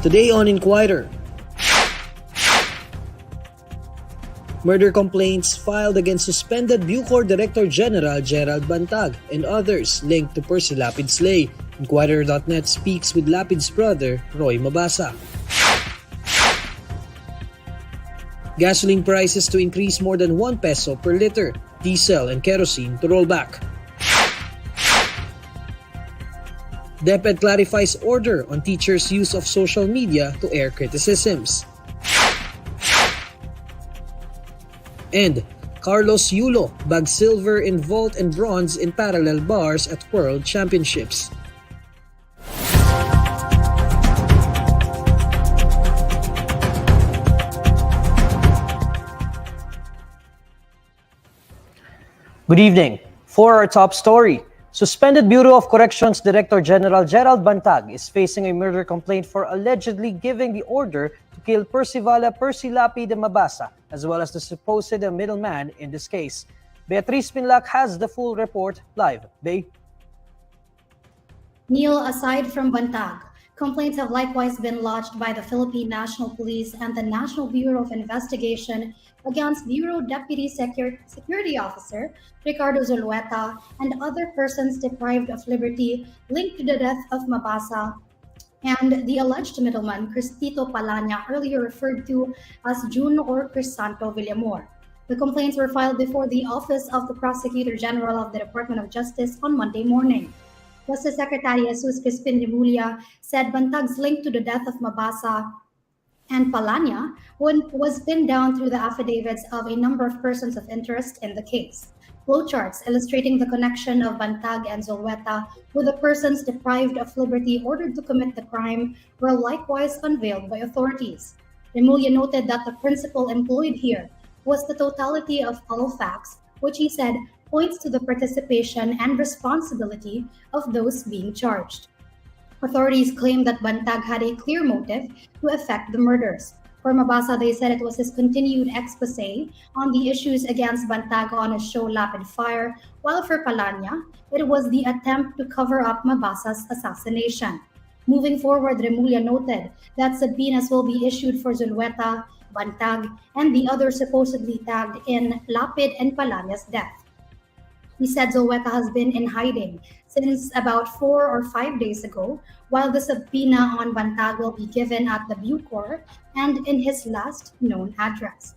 Today on Inquirer, murder complaints filed against suspended Bucor Director General Gerald Bantag and others linked to Percy Lapid slay. INQUIRER.net speaks with Lapid's brother, Roy Mabasa. Gasoline prices to increase more than 1 peso per liter. Diesel and kerosene to roll back. DepEd clarifies order on teachers' use of social media to air criticisms. And Carlos Yulo bags silver in vault and bronze in parallel bars at World Championships. Good evening. For our top story, suspended Bureau of Corrections Director General Gerald Bantag is facing a murder complaint for allegedly giving the order to kill Percy Lapid and Mabasa, as well as the supposed middleman in this case. Beatriz Pinlac has the full report live. Bay. Neil, aside from Bantag, complaints have likewise been lodged by the Philippine National Police and the National Bureau of Investigation against Bureau Deputy Security Officer Ricardo Zulueta and other persons deprived of liberty linked to the death of Mabasa and the alleged middleman Cristito Palanya, earlier referred to as June or Crisanto Villamor. The complaints were filed before the Office of the Prosecutor General of the Department of Justice on Monday morning. Justice Secretary Jesus Crispin Remulla said Bantag's link to the death of Mabasa and Palanya was pinned down through the affidavits of a number of persons of interest in the case. Flowcharts illustrating the connection of Bantag and Zulueta with the persons deprived of liberty ordered to commit the crime were likewise unveiled by authorities. Remulla noted that the principle employed here was the totality of all facts, which he said points to the participation and responsibility of those being charged. Authorities claim that Bantag had a clear motive to effect the murders. For Mabasa, they said it was his continued expose on the issues against Bantag on his show Lapid Fire, while for Palanya, it was the attempt to cover up Mabasa's assassination. Moving forward, Remulla noted that subpoenas will be issued for Zulueta, Bantag, and the others supposedly tagged in Lapid and Palanya's death. He said Zulueta has been in hiding since about 4 or 5 days ago, while the subpoena on Bantag will be given at the Bucor and in his last known address.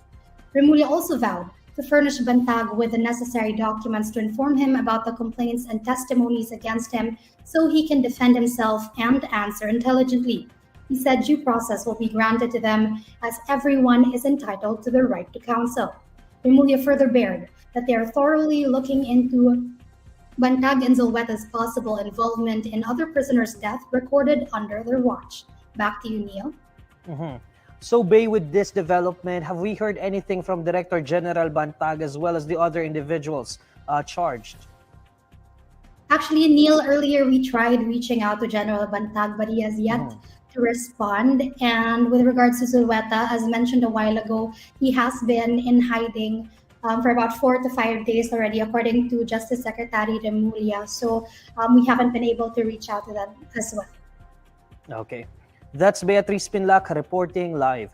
Remulla also vowed to furnish Bantag with the necessary documents to inform him about the complaints and testimonies against him so he can defend himself and answer intelligently. He said due process will be granted to them as everyone is entitled to the right to counsel. Remulla further bared that they are thoroughly looking into Bantag and Zulueta's possible involvement in other prisoners' death recorded under their watch. Back to you, Neil. So, Bay, with this development, have we heard anything from Director General Bantag as well as the other individuals charged? Actually, Neil, earlier we tried reaching out to General Bantag, but he has yet to respond. And with regards to Zulueta, as mentioned a while ago, he has been in hiding for about 4 to 5 days already, according to Justice Secretary Remulla. So we haven't been able to reach out to them as well. Okay. That's Beatriz Pinlac reporting live.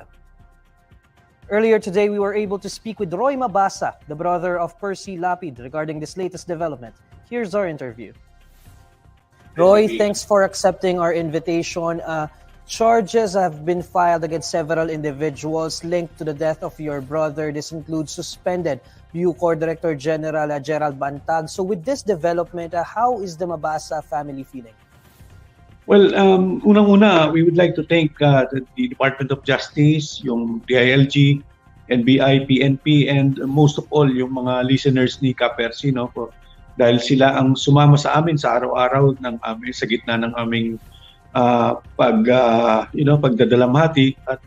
Earlier today, we were able to speak with Roy Mabasa, the brother of Percy Lapid, regarding this latest development. Here's our interview. Roy, thanks for accepting our invitation. Charges have been filed against several individuals linked to the death of your brother. This includes suspended Bucor Director General Gerald Bantag. So with this development, how is the Mabasa family feeling? Well, unang-una, we would like to thank the Department of Justice, yung DILG, NBI, PNP, and most of all, yung mga listeners ni Percy, no, dahil sila ang sumama sa amin sa araw-araw sa gitna ng aming pagdadalamhati at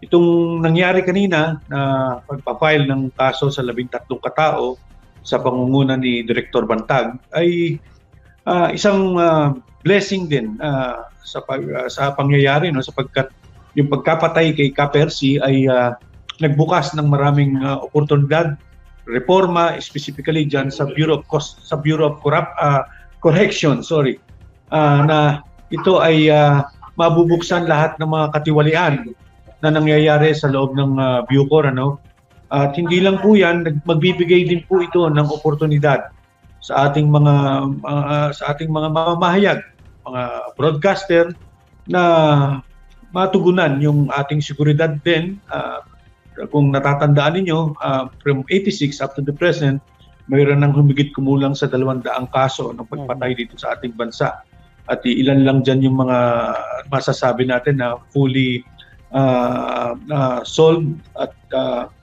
itong nangyari kanina na pagpa-file ng kaso sa 13 katao sa pangunguna ni Director Bantag ay isang blessing din sa pangyayari, no, sapagkat yung pagkapatay kay Percy ay nagbukas ng maraming oportunidad, reforma, specifically dyan sa Bureau of Correction, na ito ay mabubuksan lahat ng mga katiwalian na nangyayari sa loob ng Bucor, ano? At hindi lang po 'yan, magbibigay din po ito ng oportunidad sa ating mga mamamahayag, mga broadcaster na matugunan yung ating seguridad din. Kung natatandaan ninyo, from 86 up to the present, mayroon nang humigit kumulang sa 200 kaso ng pagpatay dito sa ating bansa. At ilan lang dyan yung mga masasabi natin na fully solved, at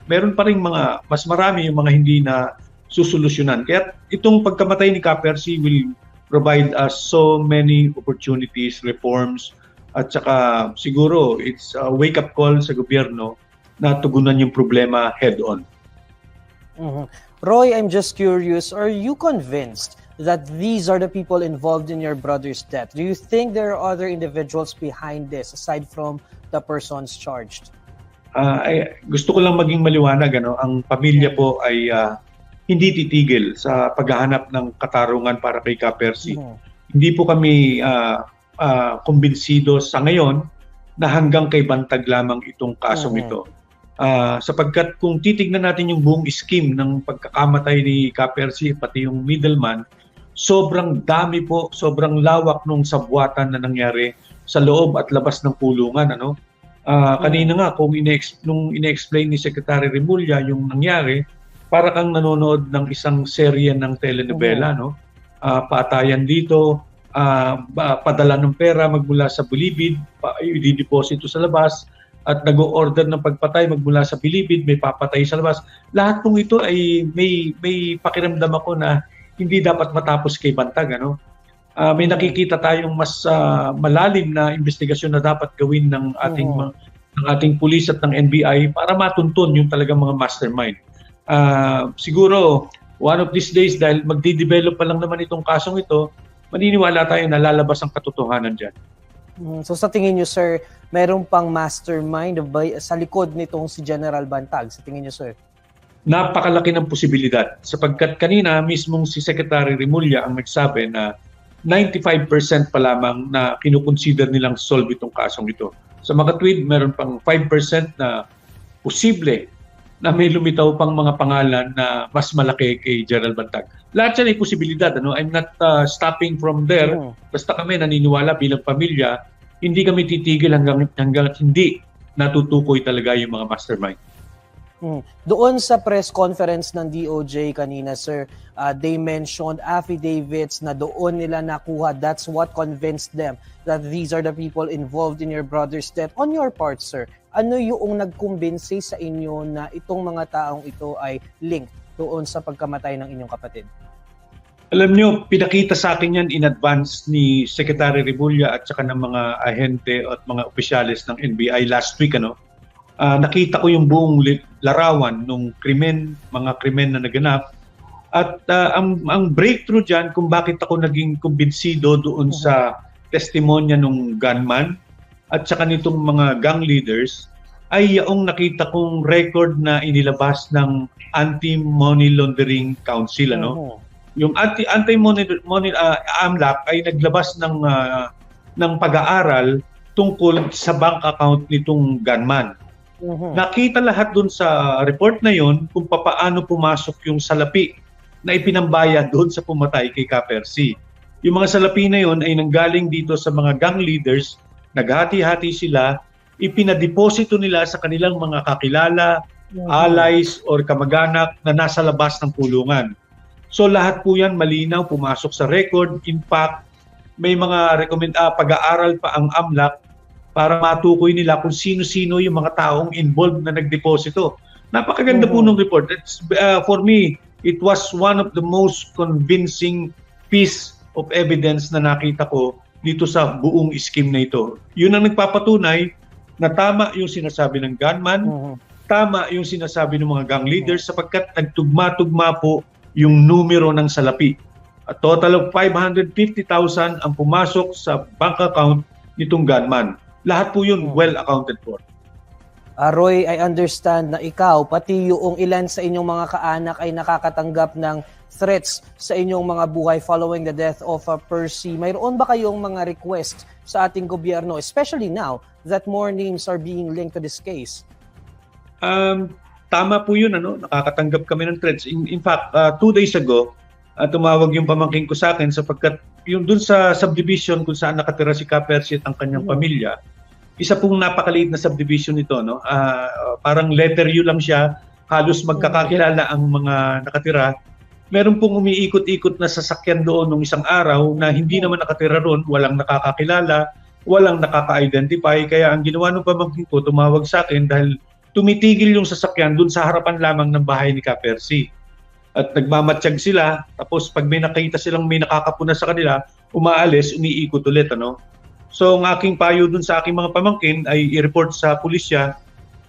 meron pa rin mas marami yung mga hindi na susolusyonan. Kaya itong pagkamatay ni Percy will provide us so many opportunities, reforms, at saka siguro it's a wake-up call sa gobyerno na tugunan yung problema head-on. Roy, I'm just curious, are you convinced that these are the people involved in your brother's death? Do you think there are other individuals behind this aside from the persons charged? Gusto ko lang maging maliwanag, ano, ang pamilya po ay hindi titigil sa paghahanap ng katarungan para kay Percy. Hindi po kami kumbinsido sa ngayon na hanggang kay Bantag lamang itong kasong ito. Sapagkat kung titignan natin yung buong scheme ng pagkakamatay ni Percy, pati yung middleman, sobrang dami po, sobrang lawak nung sabwatan na nangyari sa loob at labas ng kulungan, ano? Kanina nga, nung ine-explain ni Secretary Remulla yung nangyari, para kang nanonood ng isang serye ng telenovela, no? Paatayan dito, padala ng pera magmula sa bilibid, i-deposito sa labas, at nag-o-order ng pagpatay magmula sa bilibid, may papatay sa labas. Lahat ng ito ay may pakiramdam ako na hindi dapat matapos kay Bantag, ano? May nakikita tayong mas malalim na investigasyon na dapat gawin ng ating pulis at ng NBI para matuntun yung talagang mga mastermind. Siguro one of these days, dahil magdi-develop pa lang naman itong kasong ito, maniniwala tayo na lalabas ang katotohanan dyan. So sa tingin niyo, sir, mayroong pang mastermind sa likod nitong si General Bantag? Sa tingin niyo, sir? Napakalaki ng posibilidad, sapagkat kanina mismong si Secretary Remulla ang nagsabi na 95% pa lamang na kinukonsider nilang solve itong kasong ito. Sa mga tweet, meron pang 5% na posible na may lumitaw pang mga pangalan na mas malaki kay General Bantag. Lahat yan ay posibilidad. Ano? I'm not stopping from there. Basta kami naniniwala bilang pamilya, hindi kami titigil hanggang hindi natutukoy talaga yung mga mastermind. Doon sa press conference ng DOJ kanina, sir, they mentioned affidavits na doon nila nakuha. That's what convinced them that these are the people involved in your brother's death. On your part, sir, ano yung nagkumbinsi sa inyo na itong mga taong ito ay linked doon sa pagkamatay ng inyong kapatid? Alam nyo, pinakita sa akin yan in advance ni Secretary Remulla at saka ng mga ahente at mga opisyalis ng NBI last week, ano? Nakita ko yung buong larawan ng mga krimen na naganap, at ang breakthrough dyan kung bakit ako naging kumbinsido doon sa testimonya ng gunman at saka nitong mga gang leaders ay yung nakita kong record na inilabas ng Anti-Money Laundering Council, ano? Yung Anti-Money AMLAC ay naglabas ng pag-aaral tungkol sa bank account nitong gunman. Nakita lahat dun sa report na yon kung paano pumasok yung salapi na ipinambayad doon sa pumatay kay Percy. Yung mga salapi na yon ay nanggaling dito sa mga gang leaders, naghati-hati sila, ipinadeposito nila sa kanilang mga kakilala, allies or kamag-anak na nasa labas ng kulungan. So lahat po yan malinaw, pumasok sa record. In fact, may mga pag-aaral pa ang AMLAC para matukoy nila kung sino-sino yung mga taong involved na nagdeposito. Napakaganda po ng report. For me, it was one of the most convincing piece of evidence na nakita ko dito sa buong scheme na ito. Yun ang nagpapatunay na tama yung sinasabi ng gunman, tama yung sinasabi ng mga gang leaders, sapagkat nagtugma-tugma po yung numero ng salapi. A total of 550,000 ang pumasok sa bank account nitong gunman. Lahat po yun well accounted for. Roy, I understand na ikaw, pati yung ilan sa inyong mga kaanak ay nakakatanggap ng threats sa inyong mga buhay following the death of Percy. Mayroon ba kayong mga request sa ating gobyerno, especially now that more names are being linked to this case? Tama po yun, nakakatanggap kami ng threats. In fact, 2 days ago, tumawag yung pamangkin ko sa akin sapagkat yung dun sa subdivision kung saan nakatira si Percy at ang kanyang pamilya, isa pong napakaliit na subdivision ito, parang letter U lang siya, halos magkakakilala ang mga nakatira. Meron pong umiikot-ikot na sasakyan doon nung isang araw na hindi naman nakatira roon, walang nakakakilala, walang nakaka-identify. Kaya ang ginawa ng pamangkin ko, tumawag sa akin dahil tumitigil yung sasakyan doon sa harapan lamang ng bahay ni Percy. At nagmamatsyag sila, tapos pag may nakita silang may nakakapuna sa kanila, umaalis, umiikot ulit. So ang aking payo doon sa aking mga pamangkin ay i-report sa pulisya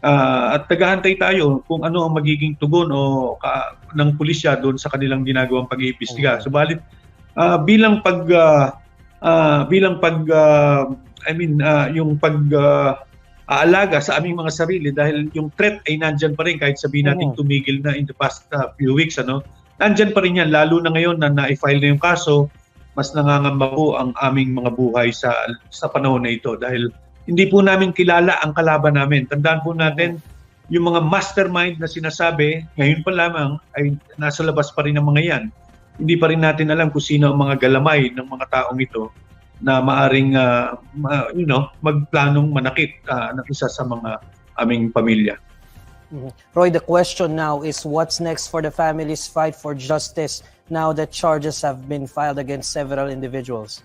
at tagahantay tayo kung ano ang magiging tugon ng pulisya doon sa kanilang ginagawang pag-iimbestiga. Subalit yung aalaga sa aming mga sarili dahil yung threat ay nandyan pa rin kahit sabihin natin tumigil na in the past few weeks. Nandyan pa rin yan, lalo na ngayon na na-file na yung kaso, mas nangangamba po ang aming mga buhay sa panahon na ito dahil hindi po namin kilala ang kalaban namin. Tandaan po natin, yung mga mastermind na sinasabi, ngayon pa lamang ay nasa labas pa rin ang mga yan. Hindi pa rin natin alam kung sino ang mga galamay ng mga taong ito na maaring magplanong manakit ng isa sa mga aming pamilya. Roy, the question now is what's next for the family's fight for justice now that charges have been filed against several individuals?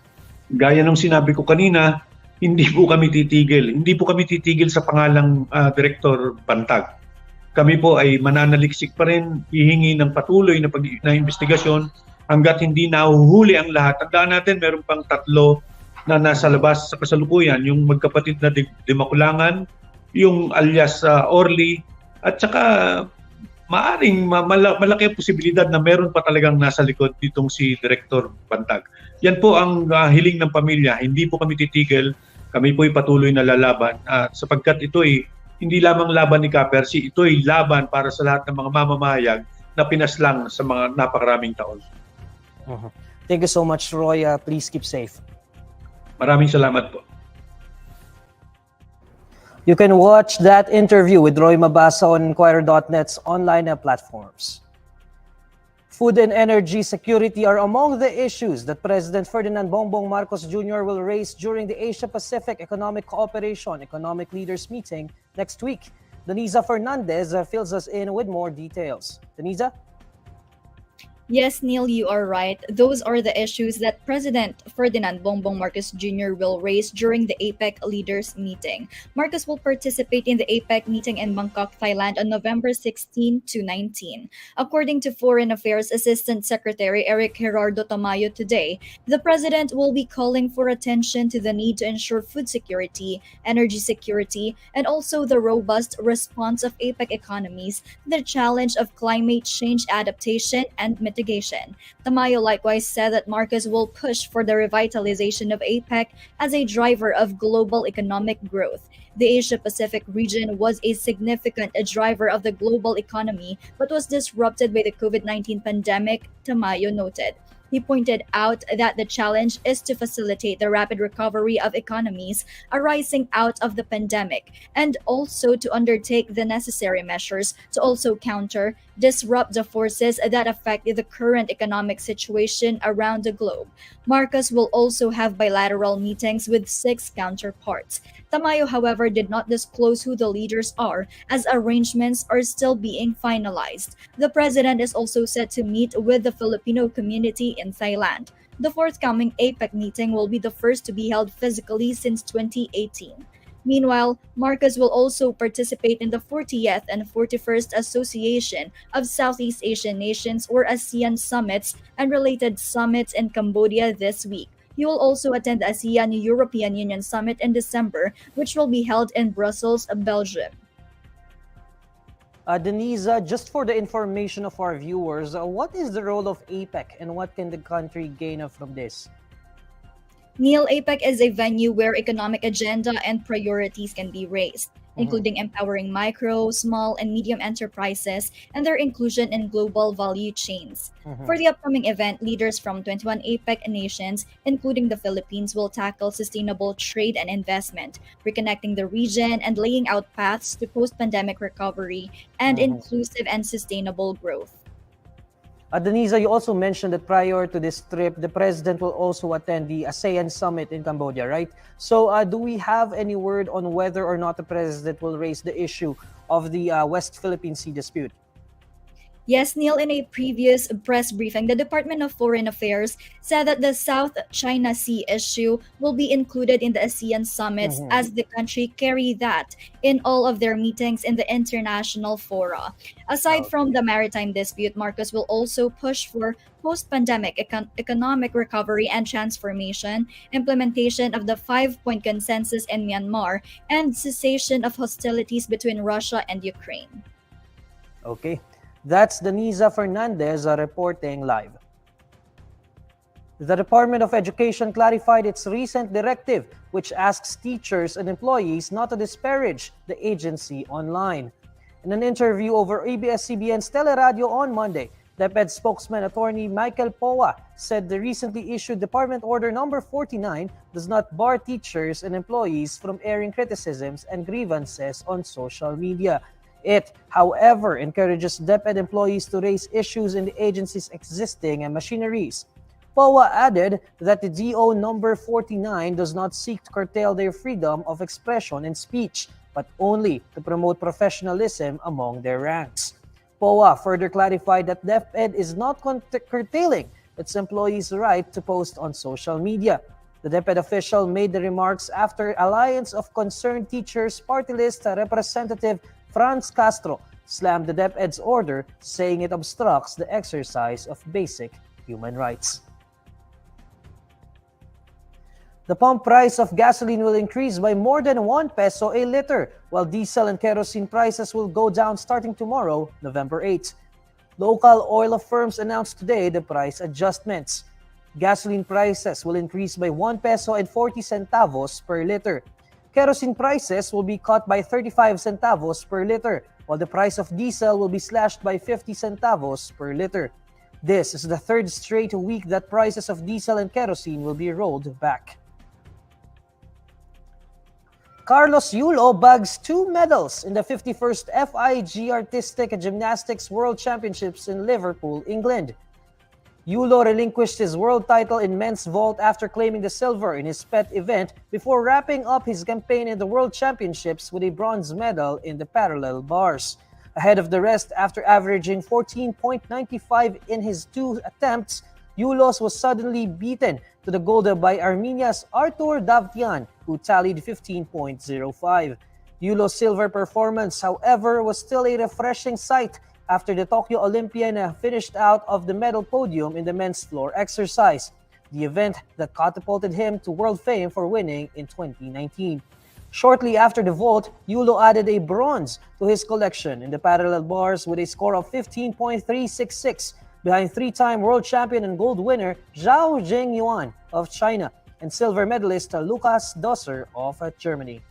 Gaya ng sinabi ko kanina, hindi po kami titigil. Hindi po kami titigil sa pangalang Director Bantag. Kami po ay mananaliksik pa rin, hihingi ng patuloy na investigasyon hanggat hindi nahuhuli ang lahat. Tandaan natin, meron pang 3 na nasa labas sa kasalukuyan, yung magkapatid na Dimakulangan, yung alias Orly, at saka maaring malaki ang posibilidad na meron pa talagang nasa likod ditong si Director Bantag. Yan po ang hiling ng pamilya. Hindi po kami titigil. Kami po ay patuloy na lalaban sapagkat ito ay hindi lamang laban ni Percy, ito ay laban para sa lahat ng mga mamamahayag na pinaslang sa mga napakaraming taon. Thank you so much, Roy. Please keep safe. Maraming salamat po. You can watch that interview with Roy Mabasa on INQUIRER.net's online platforms. Food and energy security are among the issues that President Ferdinand Bongbong Marcos Jr. will raise during the Asia-Pacific Economic Cooperation Economic Leaders Meeting next week. Denisa Fernandez fills us in with more details. Denisa? Yes, Neil, you are right. Those are the issues that President Ferdinand Bongbong Marcos Jr. will raise during the Apec leaders meeting. Marcos will participate in the Apec meeting in Bangkok, Thailand on November 16 to 19. According to Foreign Affairs Assistant Secretary Eric Gerardo Tamayo today, the president will be calling for attention to the need to ensure food security, energy security, and also the robust response of Apec economies to the challenge of climate change adaptation and mitigation. Tamayo likewise said that Marcos will push for the revitalization of Apec as a driver of global economic growth. The Asia-Pacific region was a significant driver of the global economy but was disrupted by the COVID-19 pandemic, Tamayo noted. He pointed out that the challenge is to facilitate the rapid recovery of economies arising out of the pandemic and also to undertake the necessary measures to also counter, disrupt the forces that affect the current economic situation around the globe. Marcos will also have bilateral meetings with 6 counterparts. Tamayo, however, did not disclose who the leaders are, as arrangements are still being finalized. The president is also set to meet with the Filipino community in Thailand. The forthcoming APEC meeting will be the first to be held physically since 2018. Meanwhile, Marcos will also participate in the 40th and 41st Association of Southeast Asian Nations or ASEAN summits and related summits in Cambodia this week. He will also attend the ASEAN-European Union Summit in December, which will be held in Brussels, Belgium. Denise, just for the information of our viewers, what is the role of APEC and what can the country gain from this? Neil, APEC is a venue where economic agenda and priorities can be raised, including empowering micro, small, and medium enterprises and their inclusion in global value chains. For the upcoming event, leaders from 21 APEC nations, including the Philippines, will tackle sustainable trade and investment, reconnecting the region and laying out paths to post-pandemic recovery and inclusive and sustainable growth. Denisa, you also mentioned that prior to this trip, the president will also attend the ASEAN summit in Cambodia, right? So do we have any word on whether or not the president will raise the issue of the West Philippine Sea dispute? Yes, Neil, in a previous press briefing, the Department of Foreign Affairs said that the South China Sea issue will be included in the ASEAN summits as the country carry that in all of their meetings in the international fora. Aside from the maritime dispute, Marcos will also push for post-pandemic economic recovery and transformation, implementation of the 5-point consensus in Myanmar, and cessation of hostilities between Russia and Ukraine. Okay. That's Denisa Fernandez reporting live. The Department of Education clarified its recent directive, which asks teachers and employees not to disparage the agency online. In an interview over ABS-CBN's Teleradio on Monday, DepEd spokesman attorney Michael Poa said the recently issued Department Order No. 49 does not bar teachers and employees from airing criticisms and grievances on social media. It, however, encourages DepEd employees to raise issues in the agency's existing machineries. POA added that the DO number 49 does not seek to curtail their freedom of expression and speech, but only to promote professionalism among their ranks. POA further clarified that DepEd is not curtailing its employees' right to post on social media. The DepEd official made the remarks after Alliance of Concerned Teachers Party List Representative Franz Castro slammed the DepEd's order, saying it obstructs the exercise of basic human rights. The pump price of gasoline will increase by more than 1 peso a liter, while diesel and kerosene prices will go down starting tomorrow, November 8. Local oil firms announced today the price adjustments. Gasoline prices will increase by 1 peso and 40 centavos per liter. Kerosene prices will be cut by 35 centavos per liter, while the price of diesel will be slashed by 50 centavos per liter. This is the third straight week that prices of diesel and kerosene will be rolled back. Carlos Yulo bags 2 medals in the 51st FIG Artistic Gymnastics World Championships in Liverpool, England. Yulo relinquished his world title in men's vault after claiming the silver in his pet event before wrapping up his campaign in the World Championships with a bronze medal in the parallel bars. Ahead of the rest after averaging 14.95 in his 2 attempts, Yulo was suddenly beaten to the gold by Armenia's Artur Davtyan, who tallied 15.05. Yulo's silver performance, however, was still a refreshing sight after the Tokyo Olympian finished out of the medal podium in the men's floor exercise, the event that catapulted him to world fame for winning in 2019. Shortly after the vault, Yulo added a bronze to his collection in the parallel bars with a score of 15.366, behind 3-time world champion and gold winner Zhao Jingyuan of China and silver medalist Lukas Dosser of Germany.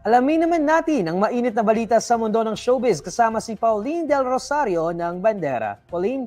Alamin naman natin ang mainit na balita sa mundo ng showbiz kasama si Pauline Del Rosario ng Bandera. Pauline?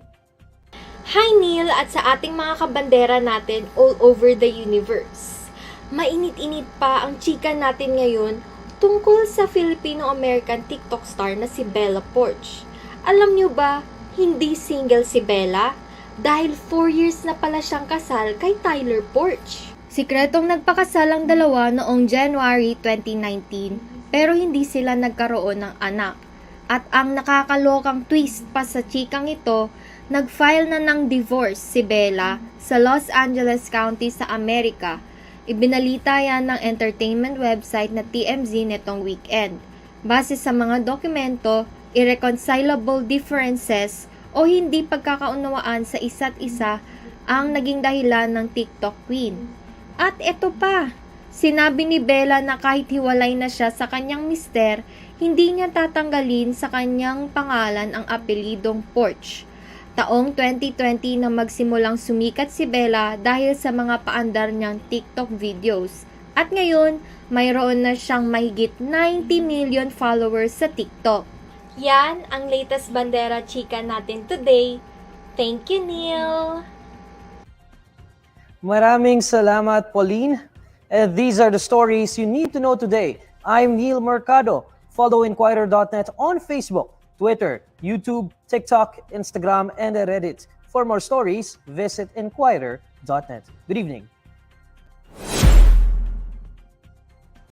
Hi Neil at sa ating mga kabandera natin all over the universe. Mainit-init pa ang chika natin ngayon tungkol sa Filipino-American TikTok star na si Bella Poarch. Alam niyo ba, hindi single si Bella dahil 4 years na pala siyang kasal kay Tyler Poarch. Sikretong nagpakasal ang dalawa noong January 2019 pero hindi sila nagkaroon ng anak. At ang nakakalokang twist pa sa chikang ito, nag-file na ng divorce si Bella sa Los Angeles County sa Amerika. Ibinalita yan ng entertainment website na TMZ netong weekend. Base sa mga dokumento, irreconcilable differences o hindi pagkakaunawaan sa isa't isa ang naging dahilan ng TikTok queen. At ito pa, sinabi ni Bella na kahit hiwalay na siya sa kanyang mister, hindi niya tatanggalin sa kanyang pangalan ang apelidong Porch. Taong 2020 na magsimulang sumikat si Bella dahil sa mga paandar niyang TikTok videos. At ngayon, mayroon na siyang mahigit 90 million followers sa TikTok. Yan ang latest bandera chika natin today. Thank you, Neil! Maraming salamat, Pauline. And these are the stories you need to know today. I'm Neil Mercado. Follow INQUIRER.net on Facebook, Twitter, YouTube, TikTok, Instagram, and Reddit. For more stories, visit INQUIRER.net. Good evening.